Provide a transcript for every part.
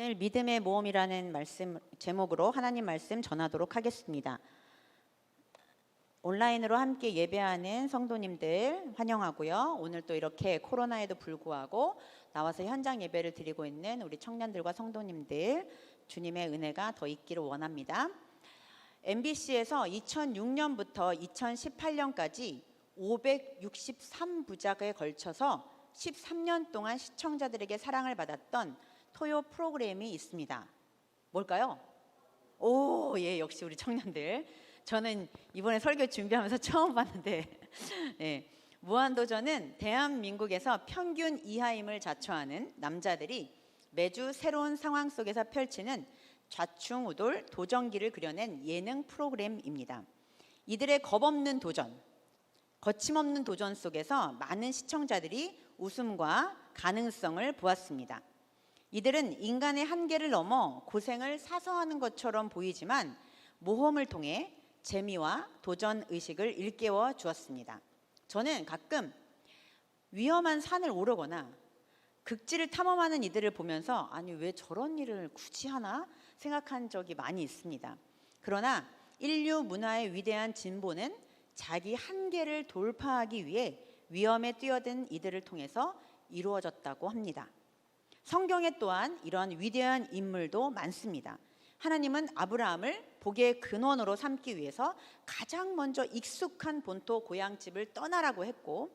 오늘 믿음의 모험이라는 말씀 제목으로 하나님 말씀 전하도록 하겠습니다. 온라인으로 함께 예배하는 성도님들 환영하고요. 오늘 또 이렇게 코로나에도 불구하고 나와서 현장 예배를 드리고 있는 우리 청년들과 성도님들 주님의 은혜가 더 있기를 원합니다. MBC에서 2006년부터 2018년까지 563부작에 걸쳐서 13년 동안 시청자들에게 사랑을 받았던 토요 프로그램이 있습니다. 뭘까요? 예, 역시 우리 청년들. 저는 이번에 설교 준비하면서 처음 봤는데 네, 무한도전은 대한민국에서 평균 이하임을 자처하는 남자들이 매주 새로운 상황 속에서 펼치는 좌충우돌 도전기를 그려낸 예능 프로그램입니다. 이들의 겁없는 도전, 거침없는 도전 속에서 많은 시청자들이 웃음과 가능성을 보았습니다. 이들은 인간의 한계를 넘어 고생을 사서 하는 것처럼 보이지만 모험을 통해 재미와 도전 의식을 일깨워 주었습니다. 저는 가끔 위험한 산을 오르거나 극지를 탐험하는 이들을 보면서 아니 왜 저런 일을 굳이 하나 생각한 적이 많이 있습니다. 그러나 인류 문화의 위대한 진보는 자기 한계를 돌파하기 위해 위험에 뛰어든 이들을 통해서 이루어졌다고 합니다. 성경에 또한 이러한 위대한 인물도 많습니다. 하나님은 아브라함을 복의 근원으로 삼기 위해서 가장 먼저 익숙한 본토 고향집을 떠나라고 했고,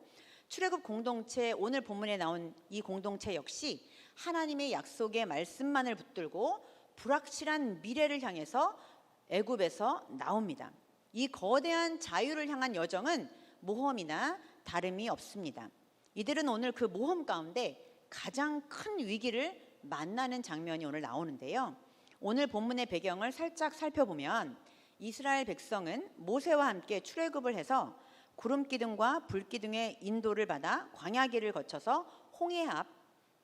출애굽 공동체, 오늘 본문에 나온 이 공동체 역시 하나님의 약속의 말씀만을 붙들고 불확실한 미래를 향해서 애굽에서 나옵니다. 이 거대한 자유를 향한 여정은 모험이나 다름이 없습니다. 이들은 오늘 그 모험 가운데 가장 큰 위기를 만나는 장면이 오늘 나오는데요. 오늘 본문의 배경을 살짝 살펴보면 이스라엘 백성은 모세와 함께 출애굽을 해서 구름기둥과 불기둥의 인도를 받아 광야길을 거쳐서 홍해 앞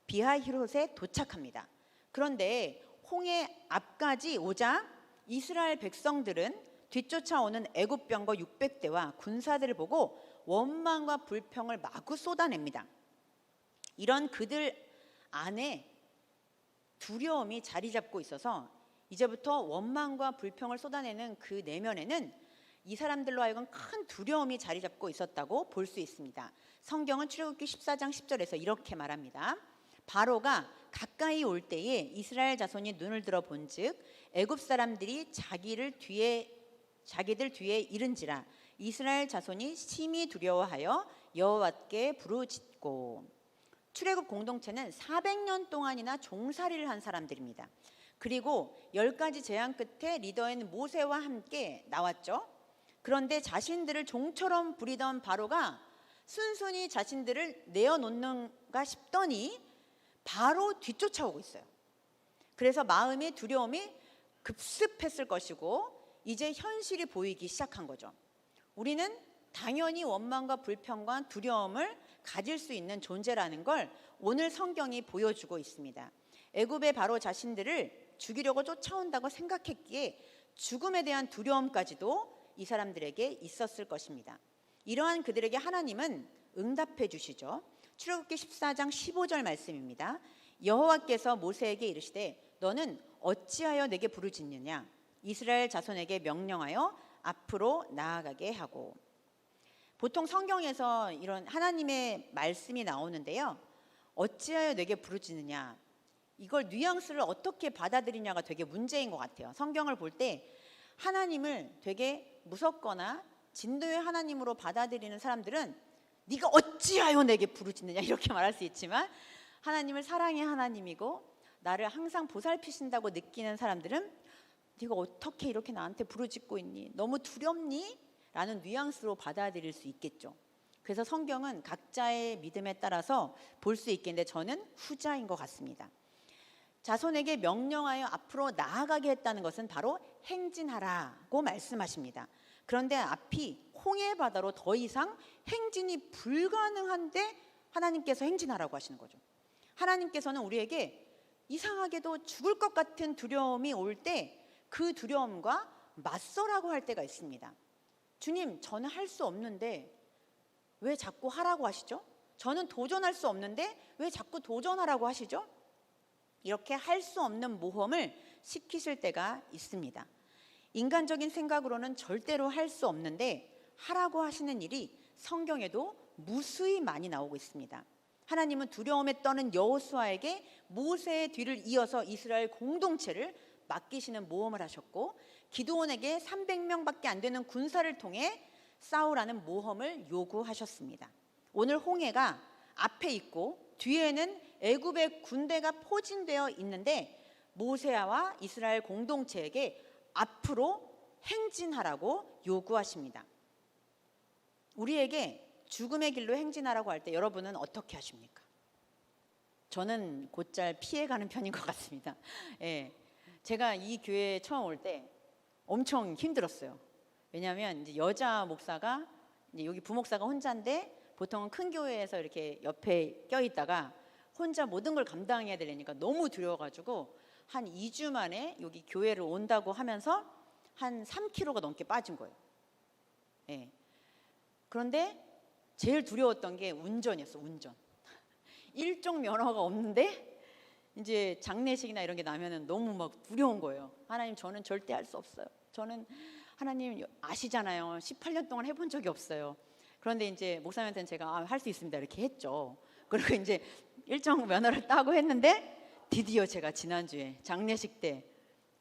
비하히롯에 도착합니다. 그런데 홍해 앞까지 오자 이스라엘 백성들은 뒤쫓아오는 애굽 병거 600대와 군사들을 보고 원망과 불평을 마구 쏟아냅니다. 이런 그들 안에 두려움이 자리 잡고 있어서 이제부터 원망과 불평을 쏟아내는 그 내면에는 이 사람들로 하여금 큰 두려움이 자리 잡고 있었다고 볼 수 있습니다. 성경은 출애굽기 14장 10절에서 이렇게 말합니다. 바로가 가까이 올 때에 이스라엘 자손이 눈을 들어 본즉 애굽 사람들이 자기들 뒤에 이른지라 이스라엘 자손이 심히 두려워하여 여호와께 부르짖고. 출애굽 공동체는 400년 동안이나 종살이를 한 사람들입니다. 그리고 10가지 재앙 끝에 리더인 모세와 함께 나왔죠. 그런데 자신들을 종처럼 부리던 바로가 순순히 자신들을 내어놓는가 싶더니 바로 뒤쫓아오고 있어요. 그래서 마음의 두려움이 급습했을 것이고 이제 현실이 보이기 시작한 거죠. 우리는 당연히 원망과 불평과 두려움을 가질 수 있는 존재라는 걸 오늘 성경이 보여주고 있습니다. 애굽의 바로 자신들을 죽이려고 쫓아온다고 생각했기에 죽음에 대한 두려움까지도 이 사람들에게 있었을 것입니다. 이러한 그들에게 하나님은 응답해 주시죠. 출애굽기 14장 15절 말씀입니다. 여호와께서 모세에게 이르시되 너는 어찌하여 내게 부르짖느냐 이스라엘 자손에게 명령하여 앞으로 나아가게 하고. 보통 성경에서 이런 하나님의 말씀이 나오는데요. 어찌하여 내게 부르짖느냐, 이걸 뉘앙스를 어떻게 받아들이냐가 되게 문제인 것 같아요. 성경을 볼 때 하나님을 되게 무섭거나 진노의 하나님으로 받아들이는 사람들은 네가 어찌하여 내게 부르짖느냐 이렇게 말할 수 있지만, 하나님을 사랑의 하나님이고 나를 항상 보살피신다고 느끼는 사람들은 네가 어떻게 이렇게 나한테 부르짖고 있니? 너무 두렵니? 라는 뉘앙스로 받아들일 수 있겠죠. 그래서 성경은 각자의 믿음에 따라서 볼 수 있겠는데 저는 후자인 것 같습니다. 자손에게 명령하여 앞으로 나아가게 했다는 것은 바로 행진하라고 말씀하십니다. 그런데 앞이 홍해 바다로 더 이상 행진이 불가능한데 하나님께서 행진하라고 하시는 거죠. 하나님께서는 우리에게 이상하게도 죽을 것 같은 두려움이 올 때 그 두려움과 맞서라고 할 때가 있습니다. 주님, 저는 할 수 없는데 왜 자꾸 하라고 하시죠? 저는 도전할 수 없는데 왜 자꾸 도전하라고 하시죠? 이렇게 할 수 없는 모험을 시키실 때가 있습니다. 인간적인 생각으로는 절대로 할 수 없는데 하라고 하시는 일이 성경에도 무수히 많이 나오고 있습니다. 하나님은 두려움에 떠는 여호수아에게 모세의 뒤를 이어서 이스라엘 공동체를 맡기시는 모험을 하셨고, 기드온에게 300명밖에 안 되는 군사를 통해 싸우라는 모험을 요구하셨습니다. 오늘 홍해가 앞에 있고 뒤에는 애굽의 군대가 포진되어 있는데 모세와 이스라엘 공동체에게 앞으로 행진하라고 요구하십니다. 우리에게 죽음의 길로 행진하라고 할 때 여러분은 어떻게 하십니까? 저는 곧잘 피해가는 편인 것 같습니다. 예, 제가 이 교회에 처음 올 때 엄청 힘들었어요. 왜냐하면 이제 여자 목사가 이제 여기 부목사가 혼자인데 보통은 큰 교회에서 이렇게 옆에 껴있다가 혼자 모든 걸 감당해야 되니까 너무 두려워가지고 한 2주 만에 여기 교회를 온다고 하면서 한 3kg가 넘게 빠진 거예요. 예. 그런데 제일 두려웠던 게 운전이었어. 운전. 일종 면허가 없는데 이제 장례식이나 이런 게 나면은 너무 막 두려운 거예요. 하나님, 저는 절대 할 수 없어요. 저는 하나님 아시잖아요. 18년 동안 해본 적이 없어요. 그런데 이제 목사님한테는 제가 할 수 있습니다 이렇게 했죠. 그리고 이제 일정 면허를 따고 했는데 드디어 제가 지난주에 장례식 때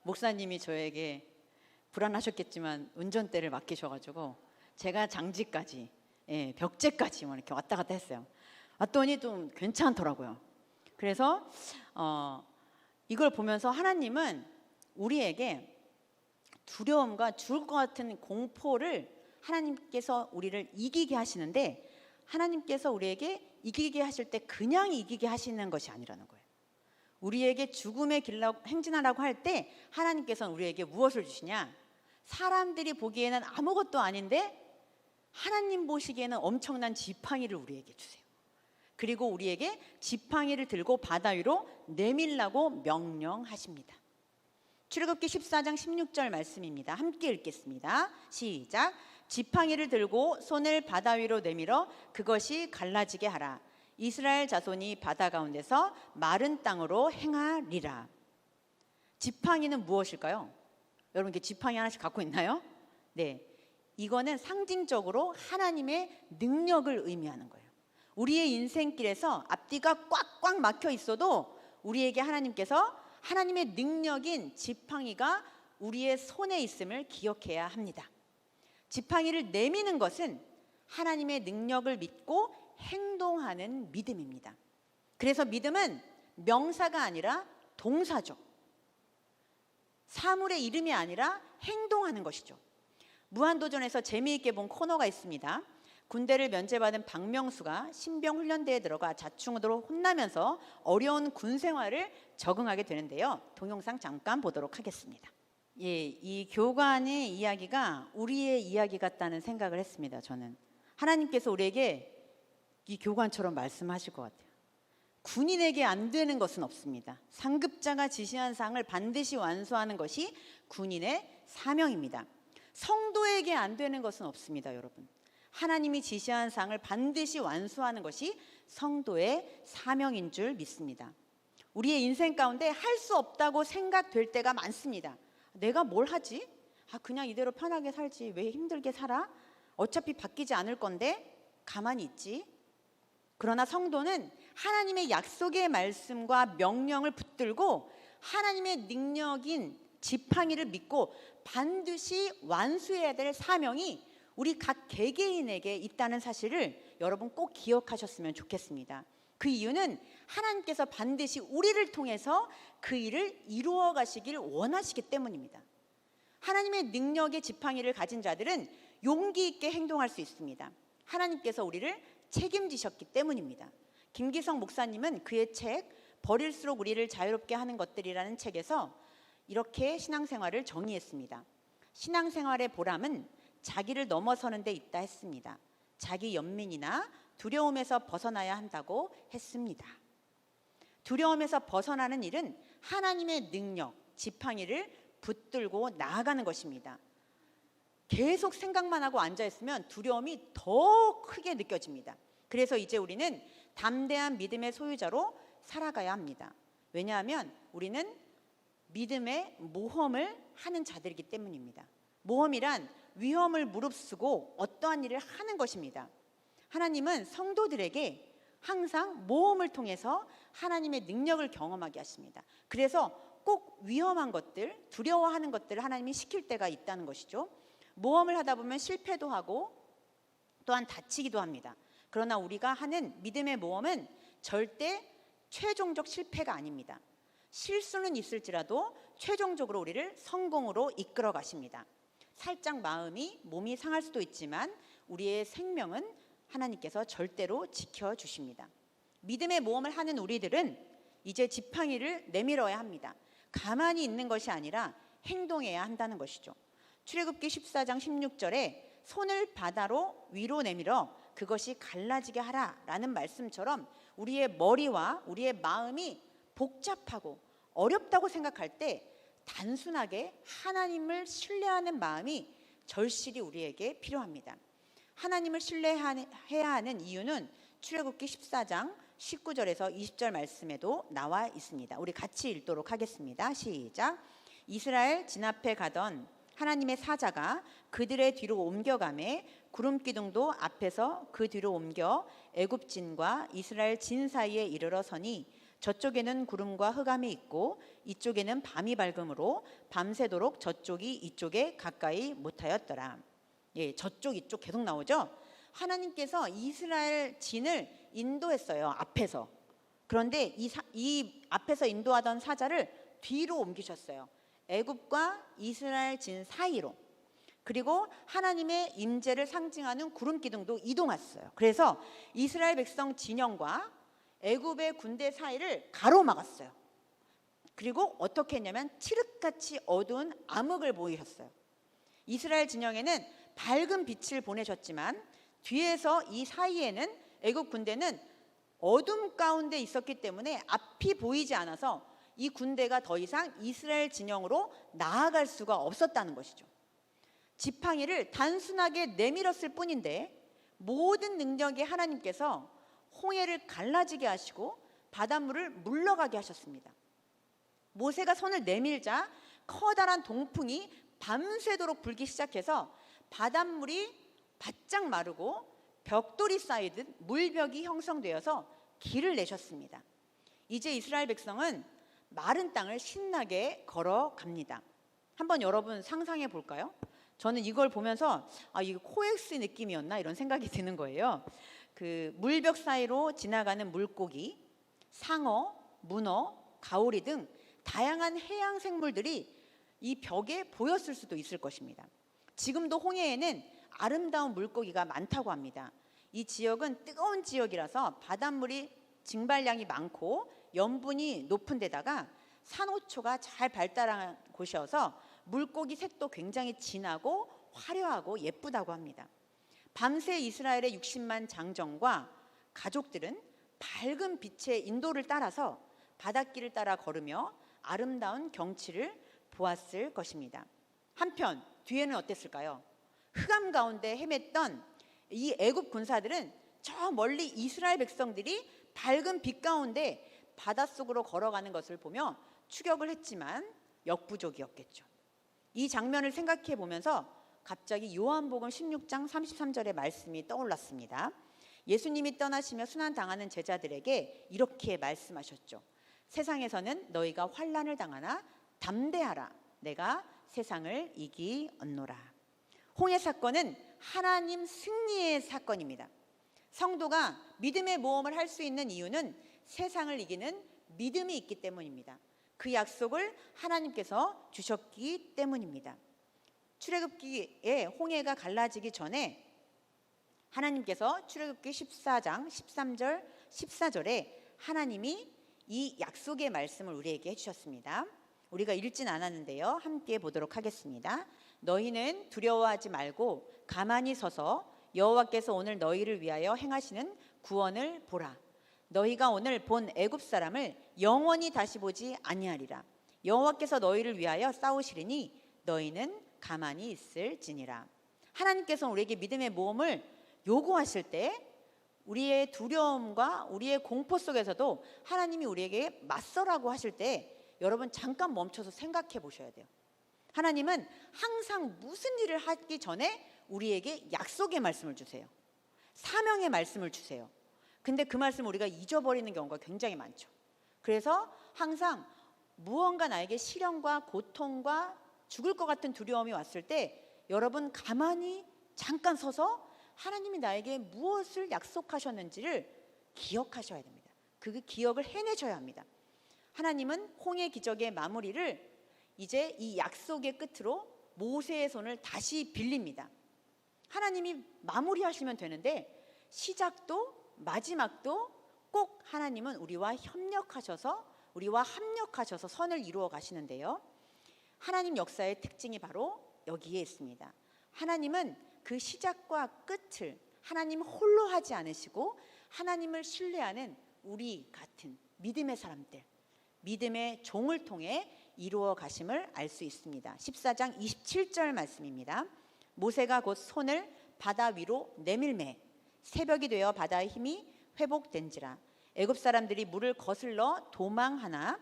목사님이 저에게 불안하셨겠지만 운전대를 맡기셔가지고 제가 장지까지, 예, 벽제까지 뭐 이렇게 왔다 갔다 했어요. 왔더니 좀 괜찮더라고요. 그래서 이걸 보면서 하나님은 우리에게 두려움과 죽을 것 같은 공포를 하나님께서 우리를 이기게 하시는데, 하나님께서 우리에게 이기게 하실 때 그냥 이기게 하시는 것이 아니라는 거예요. 우리에게 죽음의 길로 행진하라고 할 때 하나님께서는 우리에게 무엇을 주시냐? 사람들이 보기에는 아무것도 아닌데 하나님 보시기에는 엄청난 지팡이를 우리에게 주세요. 그리고 우리에게 지팡이를 들고 바다 위로 내밀라고 명령하십니다. 출애굽기 14장 16절 말씀입니다. 함께 읽겠습니다. 시작. 지팡이를 들고 손을 바다 위로 내밀어 그것이 갈라지게 하라. 이스라엘 자손이 바다 가운데서 마른 땅으로 행하리라. 지팡이는 무엇일까요? 여러분, 이렇게 지팡이 하나씩 갖고 있나요? 네, 이거는 상징적으로 하나님의 능력을 의미하는 거예요. 우리의 인생길에서 앞뒤가 꽉꽉 막혀 있어도 우리에게 하나님께서 하나님의 능력인 지팡이가 우리의 손에 있음을 기억해야 합니다. 지팡이를 내미는 것은 하나님의 능력을 믿고 행동하는 믿음입니다. 그래서 믿음은 명사가 아니라 동사죠. 사물의 이름이 아니라 행동하는 것이죠. 무한도전에서 재미있게 본 코너가 있습니다. 군대를 면제받은 박명수가 신병훈련대에 들어가 자충우도로 혼나면서 어려운 군 생활을 적응하게 되는데요. 동영상 잠깐 보도록 하겠습니다. 예, 이 교관의 이야기가 우리의 이야기 같다는 생각을 했습니다. 저는 하나님께서 우리에게 이 교관처럼 말씀하실 것 같아요. 군인에게 안 되는 것은 없습니다. 상급자가 지시한 사항을 반드시 완수하는 것이 군인의 사명입니다. 성도에게 안 되는 것은 없습니다, 여러분. 하나님이 지시한 사항을 반드시 완수하는 것이 성도의 사명인 줄 믿습니다. 우리의 인생 가운데 할 수 없다고 생각될 때가 많습니다. 내가 뭘 하지? 그냥 이대로 편하게 살지. 왜 힘들게 살아? 어차피 바뀌지 않을 건데 가만히 있지. 그러나 성도는 하나님의 약속의 말씀과 명령을 붙들고 하나님의 능력인 지팡이를 믿고 반드시 완수해야 될 사명이 우리 각 개개인에게 있다는 사실을 여러분 꼭 기억하셨으면 좋겠습니다. 그 이유는 하나님께서 반드시 우리를 통해서 그 일을 이루어 가시길 원하시기 때문입니다. 하나님의 능력의 지팡이를 가진 자들은 용기 있게 행동할 수 있습니다. 하나님께서 우리를 책임지셨기 때문입니다. 김기성 목사님은 그의 책 버릴수록 우리를 자유롭게 하는 것들이라는 책에서 이렇게 신앙생활을 정의했습니다. 신앙생활의 보람은 자기를 넘어서는 데 있다 했습니다. 자기 연민이나 두려움에서 벗어나야 한다고 했습니다. 두려움에서 벗어나는 일은 하나님의 능력, 지팡이를 붙들고 나아가는 것입니다. 계속 생각만 하고 앉아있으면 두려움이 더 크게 느껴집니다. 그래서 이제 우리는 담대한 믿음의 소유자로 살아가야 합니다. 왜냐하면 우리는 믿음의 모험을 하는 자들이기 때문입니다. 모험이란 위험을 무릅쓰고 어떠한 일을 하는 것입니다. 하나님은 성도들에게 항상 모험을 통해서 하나님의 능력을 경험하게 하십니다. 그래서 꼭 위험한 것들, 두려워하는 것들을 하나님이 시킬 때가 있다는 것이죠. 모험을 하다 보면 실패도 하고 또한 다치기도 합니다. 그러나 우리가 하는 믿음의 모험은 절대 최종적 실패가 아닙니다. 실수는 있을지라도 최종적으로 우리를 성공으로 이끌어 가십니다. 살짝 몸이 상할 수도 있지만 우리의 생명은 하나님께서 절대로 지켜주십니다. 믿음의 모험을 하는 우리들은 이제 지팡이를 내밀어야 합니다. 가만히 있는 것이 아니라 행동해야 한다는 것이죠. 출애굽기 14장 16절에 손을 바다로 위로 내밀어 그것이 갈라지게 하라라는 말씀처럼 우리의 머리와 우리의 마음이 복잡하고 어렵다고 생각할 때 단순하게 하나님을 신뢰하는 마음이 절실히 우리에게 필요합니다. 하나님을 신뢰해야 하는 이유는 출애굽기 14장 19절에서 20절 말씀에도 나와 있습니다. 우리 같이 읽도록 하겠습니다. 시작. 이스라엘 진 앞에 가던 하나님의 사자가 그들의 뒤로 옮겨가매 구름 기둥도 앞에서 그 뒤로 옮겨 애굽 진과 이스라엘 진 사이에 이르러 서니 저쪽에는 구름과 흑암이 있고 이쪽에는 밤이 밝음으로 밤새도록 저쪽이 이쪽에 가까이 못하였더라. 예, 저쪽 이쪽 계속 나오죠. 하나님께서 이스라엘 진을 인도했어요. 앞에서. 그런데 이 앞에서 인도하던 사자를 뒤로 옮기셨어요. 애굽과 이스라엘 진 사이로. 그리고 하나님의 임재를 상징하는 구름 기둥도 이동했어요. 그래서 이스라엘 백성 진영과 애굽의 군대 사이를 가로막았어요. 그리고 어떻게 했냐면 칠흑같이 어두운 암흑을 보이셨어요. 이스라엘 진영에는 밝은 빛을 보내셨지만 뒤에서 이 사이에는 애굽 군대는 어둠 가운데 있었기 때문에 앞이 보이지 않아서 이 군대가 더 이상 이스라엘 진영으로 나아갈 수가 없었다는 것이죠. 지팡이를 단순하게 내밀었을 뿐인데 모든 능력의 하나님께서 홍해를 갈라지게 하시고 바닷물을 물러가게 하셨습니다. 모세가 손을 내밀자 커다란 동풍이 밤새도록 불기 시작해서 바닷물이 바짝 마르고 벽돌이 쌓이듯 물벽이 형성되어서 길을 내셨습니다. 이제 이스라엘 백성은 마른 땅을 신나게 걸어갑니다. 한번 여러분 상상해 볼까요? 저는 이걸 보면서 이거 코엑스 느낌이었나 이런 생각이 드는 거예요. 그 물벽 사이로 지나가는 물고기, 상어, 문어, 가오리 등 다양한 해양 생물들이 이 벽에 보였을 수도 있을 것입니다. 지금도 홍해에는 아름다운 물고기가 많다고 합니다. 이 지역은 뜨거운 지역이라서 바닷물이 증발량이 많고 염분이 높은 데다가 산호초가 잘 발달한 곳이어서 물고기 색도 굉장히 진하고 화려하고 예쁘다고 합니다. 밤새 이스라엘의 60만 장정과 가족들은 밝은 빛의 인도를 따라서 바닷길을 따라 걸으며 아름다운 경치를 보았을 것입니다. 한편 뒤에는 어땠을까요? 흑암 가운데 헤맸던 이 애굽 군사들은 저 멀리 이스라엘 백성들이 밝은 빛 가운데 바닷속으로 걸어가는 것을 보며 추격을 했지만 역부족이었겠죠. 이 장면을 생각해 보면서 갑자기 요한복음 16장 33절의 말씀이 떠올랐습니다. 예수님이 떠나시며 순환당하는 제자들에게 이렇게 말씀하셨죠. 세상에서는 너희가 환난을 당하나 담대하라. 내가 세상을 이기었노라. 홍해 사건은 하나님 승리의 사건입니다. 성도가 믿음의 모험을 할 수 있는 이유는 세상을 이기는 믿음이 있기 때문입니다. 그 약속을 하나님께서 주셨기 때문입니다. 출애굽기에 홍해가 갈라지기 전에 하나님께서 출애굽기 14장 13절 14절에 하나님이 이 약속의 말씀을 우리에게 해주셨습니다. 우리가 읽진 않았는데요. 함께 보도록 하겠습니다. 너희는 두려워하지 말고 가만히 서서 여호와께서 오늘 너희를 위하여 행하시는 구원을 보라. 너희가 오늘 본 애굽 사람을 영원히 다시 보지 아니하리라. 여호와께서 너희를 위하여 싸우시리니 너희는 가만히 있을지니라. 하나님께서 우리에게 믿음의 모험을 요구하실 때 우리의 두려움과 우리의 공포 속에서도 하나님이 우리에게 맞서라고 하실 때 여러분 잠깐 멈춰서 생각해 보셔야 돼요. 하나님은 항상 무슨 일을 하기 전에 우리에게 약속의 말씀을 주세요. 사명의 말씀을 주세요. 근데 그 말씀을 우리가 잊어버리는 경우가 굉장히 많죠. 그래서 항상 무언가 나에게 시련과 고통과 죽을 것 같은 두려움이 왔을 때 여러분 가만히 잠깐 서서 하나님이 나에게 무엇을 약속하셨는지를 기억하셔야 됩니다. 그 기억을 해내셔야 합니다. 하나님은 홍해 기적의 마무리를 이제 이 약속의 끝으로 모세의 손을 다시 빌립니다. 하나님이 마무리하시면 되는데 시작도 마지막도 꼭 하나님은 우리와 합력하셔서 선을 이루어 가시는데요. 하나님 역사의 특징이 바로 여기에 있습니다. 하나님은 그 시작과 끝을 하나님 홀로 하지 않으시고 하나님을 신뢰하는 우리 같은 믿음의 사람들, 믿음의 종을 통해 이루어 가심을 알 수 있습니다. 14장 27절 말씀입니다. 모세가 곧 손을 바다 위로 내밀매 새벽이 되어 바다의 힘이 회복된지라. 애굽 사람들이 물을 거슬러 도망하나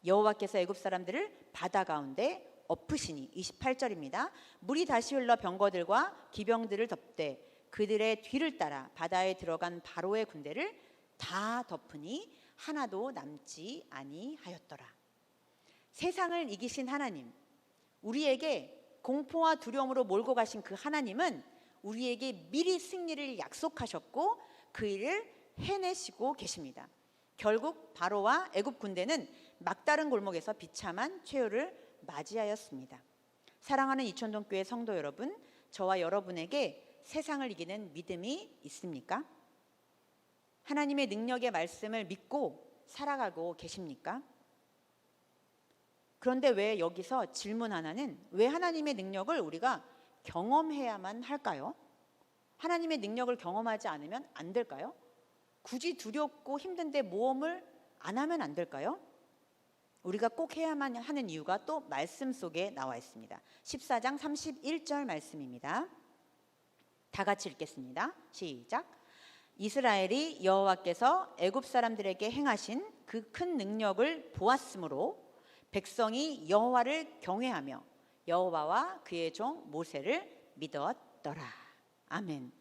여호와께서 애굽 사람들을 바다 가운데 엎으시니. 28절입니다. 물이 다시 흘러 병거들과 기병들을 덮되 그들의 뒤를 따라 바다에 들어간 바로의 군대를 다 덮으니 하나도 남지 아니하였더라. 세상을 이기신 하나님, 우리에게 공포와 두려움으로 몰고 가신 그 하나님은 우리에게 미리 승리를 약속하셨고 그 일을 해내시고 계십니다. 결국 바로와 애굽 군대는 막다른 골목에서 비참한 최후를 맞이하였습니다. 사랑하는 이천동 교회 성도 여러분, 저와 여러분에게 세상을 이기는 믿음이 있습니까? 하나님의 능력의 말씀을 믿고 살아가고 계십니까? 그런데 왜 여기서 질문 하나는 왜 하나님의 능력을 우리가 경험해야만 할까요? 하나님의 능력을 경험하지 않으면 안 될까요? 굳이 두렵고 힘든데 모험을 안 하면 안 될까요? 우리가 꼭 해야만 하는 이유가 또 말씀 속에 나와 있습니다. 14장 31절 말씀입니다. 다 같이 읽겠습니다. 시작. 이스라엘이 여호와께서 애굽 사람들에게 행하신 그 큰 능력을 보았으므로 백성이 여호와를 경외하며 여호와와 그의 종 모세를 믿었더라. 아멘.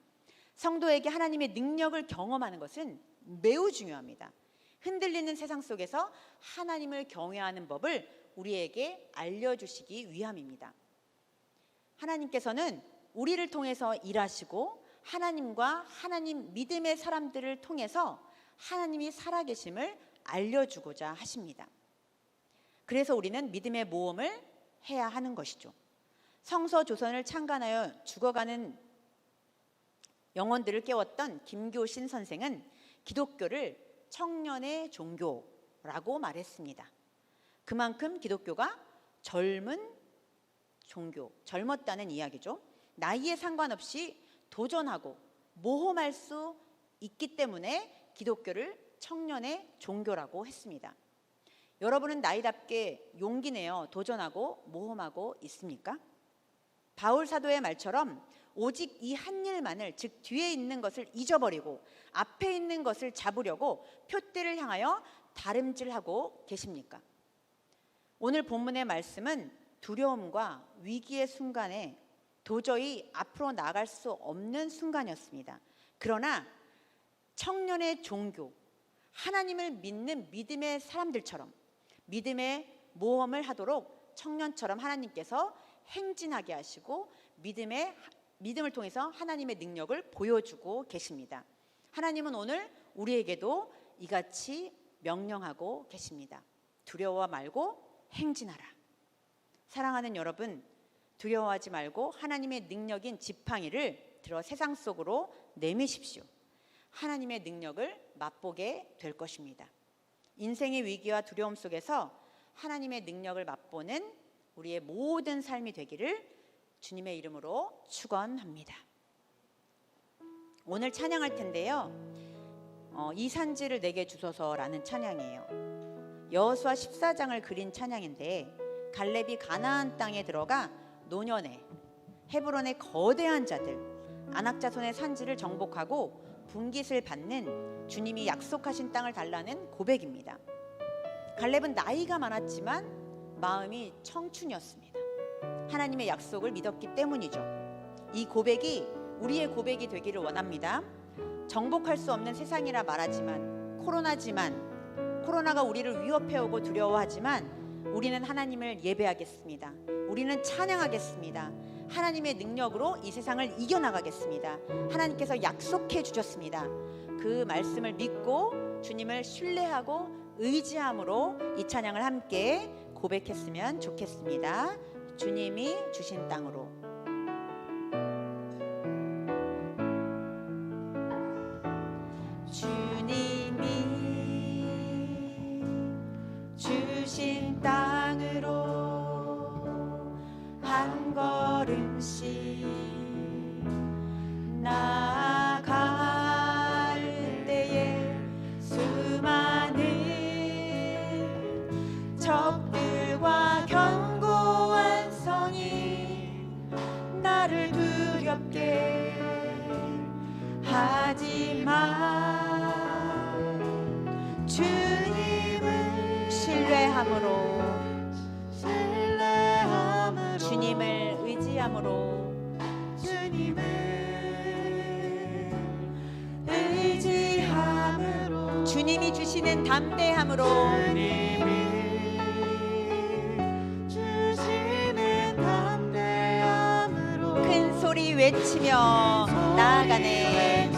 성도에게 하나님의 능력을 경험하는 것은 매우 중요합니다. 흔들리는 세상 속에서 하나님을 경외하는 법을 우리에게 알려주시기 위함입니다. 하나님께서는 우리를 통해서 일하시고 하나님과 하나님 믿음의 사람들을 통해서 하나님이 살아계심을 알려주고자 하십니다. 그래서 우리는 믿음의 모험을 해야 하는 것이죠. 성서 조선을 창간하여 죽어가는 영혼들을 깨웠던 김교신 선생은 기독교를 청년의 종교라고 말했습니다. 그만큼 기독교가 젊은 종교, 젊었다는 이야기죠. 나이에 상관없이 도전하고 모험할 수 있기 때문에 기독교를 청년의 종교라고 했습니다. 여러분은 나이답게 용기 내어 도전하고 모험하고 있습니까? 바울 사도의 말처럼 오직 이 한 일만을, 즉 뒤에 있는 것을 잊어버리고 앞에 있는 것을 잡으려고 표대를 향하여 다름질하고 계십니까? 오늘 본문의 말씀은 두려움과 위기의 순간에 도저히 앞으로 나갈 수 없는 순간이었습니다. 그러나 청년의 종교, 하나님을 믿는 믿음의 사람들처럼 믿음의 모험을 하도록 청년처럼 하나님께서 행진하게 하시고 믿음을 통해서 하나님의 능력을 보여주고 계십니다. 하나님은 오늘 우리에게도 이같이 명령하고 계십니다. 두려워 말고 행진하라. 사랑하는 여러분, 두려워하지 말고 하나님의 능력인 지팡이를 들어 세상 속으로 내미십시오. 하나님의 능력을 맛보게 될 것입니다. 인생의 위기와 두려움 속에서 하나님의 능력을 맛보는 우리의 모든 삶이 되기를 주님의 이름으로 축원합니다. 오늘 찬양할 텐데요. 이 산지를 내게 주소서라는 찬양이에요. 여호수아 14장을 그린 찬양인데 갈렙이 가나안 땅에 들어가 노년에 헤브론의 거대한 자들 아낙 자손의 산지를 정복하고 분깃을 받는 주님이 약속하신 땅을 달라는 고백입니다. 갈렙은 나이가 많았지만 마음이 청춘이었습니다. 하나님의 약속을 믿었기 때문이죠. 이 고백이 우리의 고백이 되기를 원합니다. 정복할 수 없는 세상이라 말하지만, 코로나가 우리를 위협해오고 두려워하지만 우리는 하나님을 예배하겠습니다. 우리는 찬양하겠습니다. 하나님의 능력으로 이 세상을 이겨나가겠습니다. 하나님께서 약속해 주셨습니다. 그 말씀을 믿고 주님을 신뢰하고 의지함으로 이 찬양을 함께 고백했으면 좋겠습니다. 주님이 주신 땅으로. 주님이 주신 땅으로 한 걸음씩 나아갈 때에 수많은 적들과 견고한 성이 나를 두렵게 하지만 주님을 신뢰함으로 주님을 의지함으로 주님이 주시는 담대함으로 큰 소리 외치며 나아가네.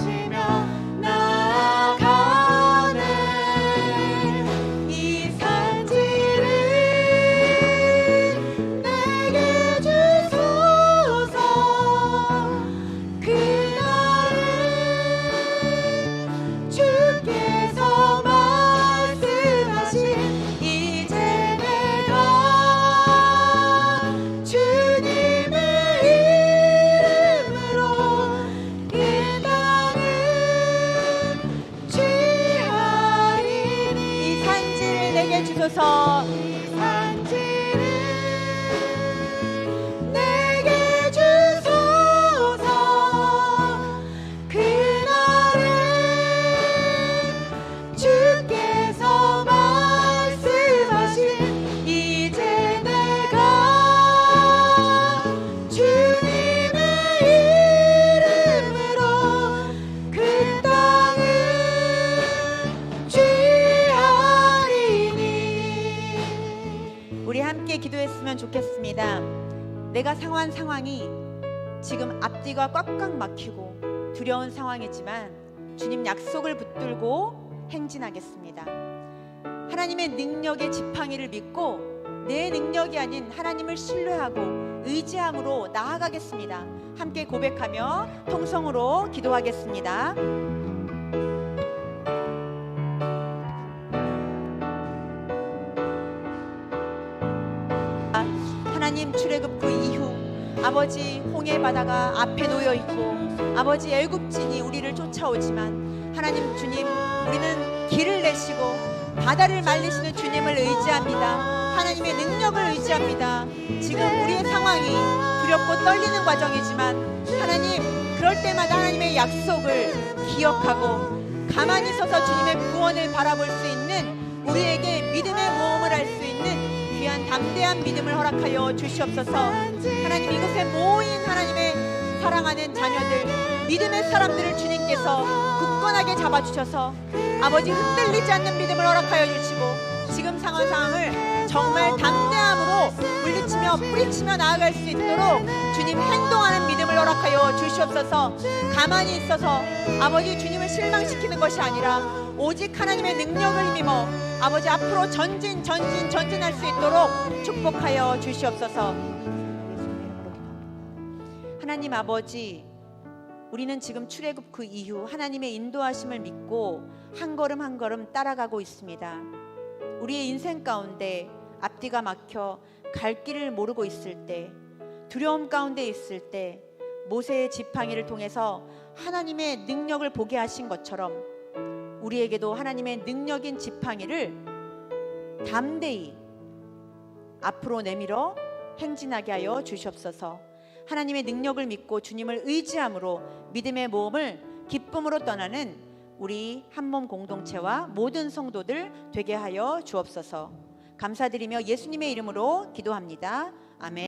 이 산지를 내게 주소서. 그날은 주께서 말씀하신 이제 내가 주님의 이름으로 이 땅을 취하리니. 이 산지를 내게 주소서. 이 산지를 내게 주소서. 그날은 주께서 말씀하신 이제 내가 주님의 이름으로 그 땅을 취하리니. 우리 함께 기도했으면 좋겠습니다. 내가 상황이 지금 앞뒤가 꽉꽉 막히고 두려운 상황이지만 주님 약속을 붙들고 행진하겠습니다. 하나님의 능력의 지팡이를 믿고 내 능력이 아닌 하나님을 신뢰하고 의지함으로 나아가겠습니다. 함께 고백하며 통성으로 기도하겠습니다. 하나님, 출애굽 그 이후 아버지 홍해 바다가 앞에 놓여 있고 아버지 애굽진이 우리를 쫓아오지만 하나님 주님, 우리는 길을 내시고 바다를 말리시는 주님을 의지합니다. 하나님의 능력을 의지합니다. 지금 우리의 상황이 두렵고 떨리는 과정이지만 하나님, 그럴 때마다 하나님의 약속을 기억하고 가만히 서서 주님의 구원을 바라볼 수 있는 우리에게 믿음의 모험을 할 수 있는 귀한 담대한 믿음을 허락하여 주시옵소서. 하나님, 이곳에 모인 하나님의 사랑하는 자녀들, 믿음의 사람들을 주님께서 굳건하게 잡아주셔서 아버지 흔들리지 않는 믿음을 허락하여 주시고 지금 상황을 정말 담대함으로 물리치며 뿌리치며 나아갈 수 있도록 주님 행동하는 믿음을 허락하여 주시옵소서. 가만히 있어서 아버지 주님을 실망시키는 것이 아니라 오직 하나님의 능력을 힘입어 아버지 앞으로 전진할 수 있도록 축복하여 주시옵소서. 하나님 아버지, 우리는 지금 출애굽 그 이후 하나님의 인도하심을 믿고 한 걸음 한 걸음 따라가고 있습니다. 우리의 인생 가운데 앞뒤가 막혀 갈 길을 모르고 있을 때, 두려움 가운데 있을 때 모세의 지팡이를 통해서 하나님의 능력을 보게 하신 것처럼 우리에게도 하나님의 능력인 지팡이를 담대히 앞으로 내밀어 행진하게 하여 주시옵소서. 하나님의 능력을 믿고 주님을 의지함으로 믿음의 모험을 기쁨으로 떠나는 우리 한몸 공동체와 모든 성도들 되게 하여 주옵소서. 감사드리며 예수님의 이름으로 기도합니다. 아멘.